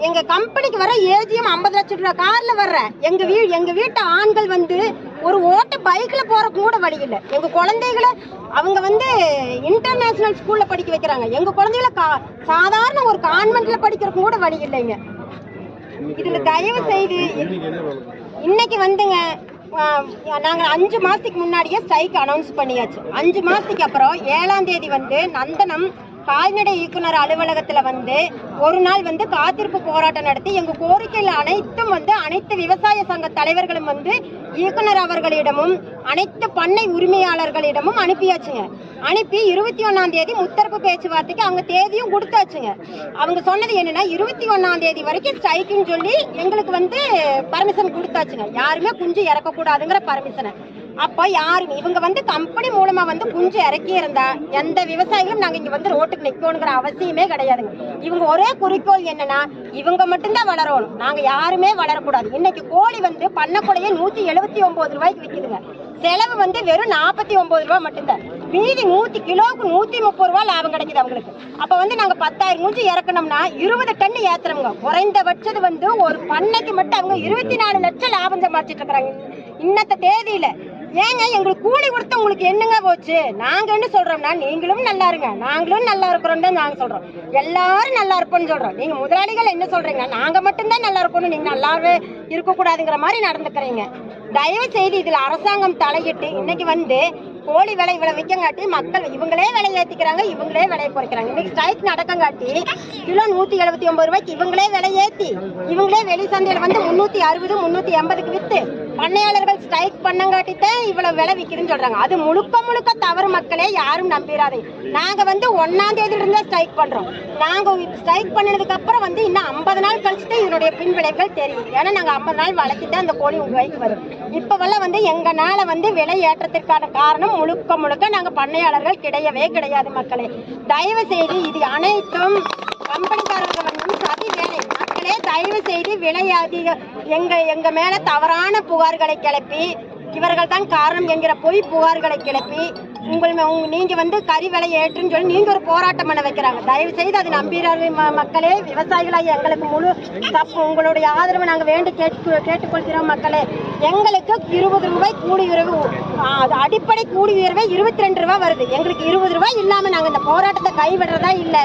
எங்க கம்பெனிக்கு வர ஏஜிஎம் 50 லட்சம் ரூபாய் கார்ல வர்ற எங்க வீட்டு ஆண்கள் வந்து ஒரு ஓட்ட பைக்ல போறதுக்கு கூட வழி இல்லை. எங்க குழந்தைகளை அவங்க வந்து இன்டர்நேஷனல் ஸ்கூல்ல படிக்க வைக்கிறாங்க. எங்க குழந்தைகளை சாதாரண ஒரு கான்வென்ட்ல படிக்கிறதுக்கு கூட வழி இல்லைங்க. இதுல தயவு செய்து இன்னைக்கு வந்துங்க நாங்க 5 மாசத்துக்கு முன்னாடியே ஸ்ட்ரைக் அனௌன்ஸ் பண்ணியாச்சு. 5 மாசத்துக்கு அப்புறம் 7ஆம் தேதி வந்து நந்தனம் கால்நடை இயக்குனர் அலுவலகத்துல வந்து ஒரு நாள் வந்து காத்திருப்பு போராட்டம் நடத்தி எங்க கோரிக்கைகள் அனைத்தும் வந்து அனைத்து விவசாய சங்க தலைவர்களும் வந்து இயக்குனர் அவர்களிடமும் அனைத்து பண்ணை உரிமையாளர்களிடமும் அனுப்பியாச்சுங்க. அனுப்பி 21ஆம் தேதி முத்தரப்பு பேச்சுவார்த்தைக்கு அவங்க தேதியும் கொடுத்தாச்சுங்க. அவங்க சொன்னது என்னன்னா 21ஆம் தேதி வரைக்கும் ஸ்ட்ரைக்குன்னு சொல்லி எங்களுக்கு வந்து பர்மிஷன் கொடுத்தாச்சுங்க. யாருமே குஞ்சு இறக்க கூடாதுங்கிற பர்மிஷனை. அப்ப யாருங்க இவங்க வந்து கம்பெனி மூலமா வந்து குஞ்சு இறக்கி இருந்தா எந்த விவசாயிகளும் நாங்க இங்க வந்து ரோட்டுக்கு நிக்கணுங்கிற அவசியமே கிடையாதுங்க. இவங்க ஒரே குறிக்கோள் என்னன்னா இவங்க மட்டும்தான் வளரணும், நாங்க யாருமே வளரக்கூடாது. இன்னைக்கு கோழி வந்து பண்ணக்கூடையே 179 ரூபாய்க்கு விற்குதுங்க. செலவு வந்து வெறும் 49 ரூபாய் மட்டும்தான். மீதி 100 கிலோவுக்கு 130 ரூபாய் லாபம் கிடைக்குது அவங்களுக்கு. அப்ப வந்து நாங்க 10,000 குஞ்சு இறக்கணும்னா 20 டன் ஏத்துறோங்க. குறைந்தபட்சது வந்து ஒரு பண்ணைக்கு மட்டும் அவங்க 24 லட்சம் லாபம் சம்பாதிச்சிட்டு இருக்கிறாங்க இன்னத்த தேதியில. ஏங்க எங்களுக்கு கூலி கொடுத்து உங்களுக்கு என்னங்க போச்சு? நாங்க என்ன சொல்றோம்னா நீங்களும் நல்லா இருங்க, நாங்களும் நல்லா இருக்கிறோம் தான் நாங்க சொல்றோம். எல்லாரும் நல்லா இருப்போம்னு சொல்றோம். நீங்க முதலாளிகள் என்ன சொல்றீங்க? நாங்க மட்டும்தான் நல்லா இருக்கணும், நீங்க நல்லாவே இருக்க கூடாதுங்கிற மாதிரி நடந்துக்கிறீங்க. தயவு செய்து இதுல அரசாங்கம் தலையிட்டு இன்னைக்கு வந்து கோழி விலை இவ்வளவு விற்கங்காட்டி மக்கள் இவங்களே விலை ஏத்திக்கிறாங்க, இவங்களே விலையை குறைக்கிறாங்க. இன்னைக்கு ஸ்ட்ரைக் நடக்கங்காட்டி கிலோ 179 ரூபாய்க்கு இவங்களே விலை ஏத்தி இவங்களே வெளி சந்தையில வந்து 360 380க்கு வித்து பண்ணையாளர்கள் ஸ்ட்ரைக் பண்ணங்காட்டி தான் இவ்வளவு விலை விற்கிறேன்னு சொல்றாங்க. அது முழுக்க தவறு மக்களே, யாரும் நம்பிடாதீங்க. நாங்க வந்து 1ஆம் தேதியில இருந்தே ஸ்ட்ரைக் பண்றோம். நாங்க ஸ்ட்ரைக் பண்ணதுக்கு அப்புறம் வந்து இன்னும் 50 நாள் கழிச்சுட்டு இதனுடைய பின் விளைவுகள் தெரியும். ஏன்னா நாங்க 50 நாள் வளர்த்துட்டு அந்த கோழி உங்க கைக்கு வரும். இப்பவெல்லாம் வந்து எங்கனால வந்து விலை ஏற்றத்திற்கான காரணம் முழுக்க நாங்க பண்ணையாளர்கள் கிடையாது மக்களே. தயவு செய்து இது அனைத்தும் கம்பெனிக்காரர்கள் வந்து சதி வேலை. மக்களே தயவு செய்து விலை அதிக எங்க மேல தவறான புகார்களை கிளப்பி இவர்கள் தான் காரணம் என்கிற பொய் புகார்களை கிளப்பி நீங்க வந்து கறி விலை ஏற்றுன்னு சொல்லி நீங்க ஒரு போராட்டம் பண்ண வைக்கிறாங்க. தயவு செய்து அது நம்பிடாத மக்களே. விவசாயிகளாக எங்களுக்கு முழு தப்பு உங்களுடைய ஆதரவை நாங்க வேண்டி கேட்டுக்கொள்கிறோம் மக்களே. எங்களுக்கு 20 ரூபாய் கூலி உயர்வு, அடிப்படை கூலி உயர்வே 22 ரூபாய் வருது. எங்களுக்கு 20 ரூபாய் இல்லாம நாங்க இந்த போராட்டத்தை கைவிடுறதா இல்ல.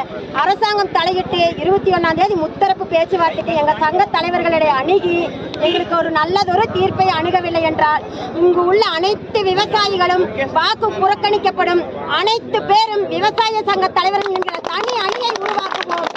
அரசாங்கம் தலையிட்டு 21ஆம் தேதி முத்தரப்பு பேச்சுவார்த்தைக்கு எங்க சங்க தலைவர்களிடையே அணுகி எங்களுக்கு ஒரு நல்லதொரு தீர்ப்பை அணுகவில்லை என்றால் இங்கு உள்ள அனைத்து விவசாயிகளும் வாக்கு புறக்கணிக்கப்படும். அனைத்து பேரும் விவசாய சங்க தலைவர்கள் என்கிற தனி அணியை உருவாக்குவோம்.